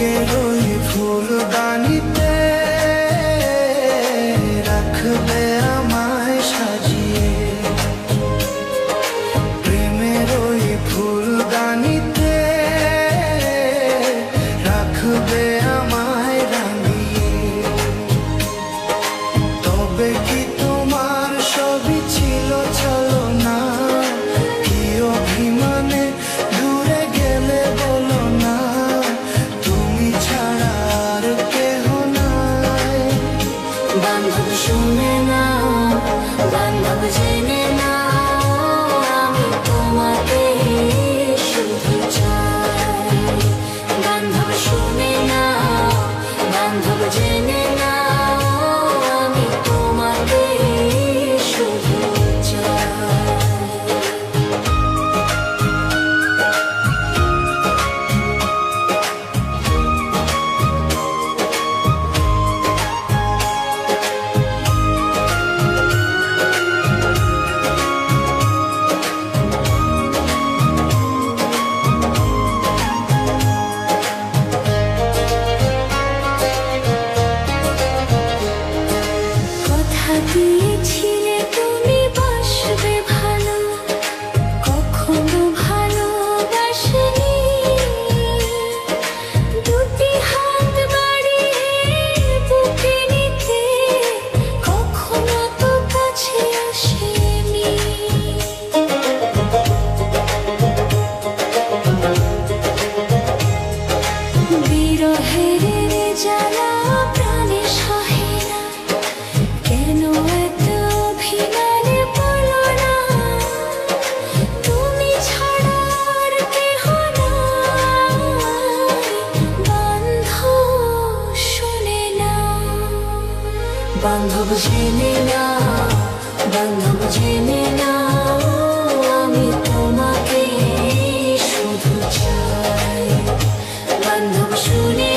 বুকের ওই ফুলদানিতে রাখবে আমায় সাজিয়ে, প্রেমের ওই ফুলদানিতে রাখবে আমায় রাঙিয়ে। তবে কি তোমার সবই ছিল ছলনা? কি অভিমানে দূরে গেলে বলো না, তুমি ছাড়া আর কেহ নাই। বান্ধব শুনে না, বান্ধব জেনে না, আমি তোমাকে শুধু চাই। বান্ধব শুনে না, বান্ধব জেনে না, আমি তোমাকে শুধু চাই। কথা দিয়েছিলে তুমি বাসবে ভালো, কখনো ভালোবাসনি। দুটি হাত বাড়িয়ে বুকে নিতে কখনো তো কাছে আসেনি। বিরহের জ্বালা প্রাণে সহে না, কেন এত অভিমানে বলো না, তুমি ছাড়া আর কেহ নাই। বান্ধব শোনে না, বান্ধব জেনে না, বান্ধব জেনে না, আমি তোমাকে শুধু চাই। বান্ধব শুনে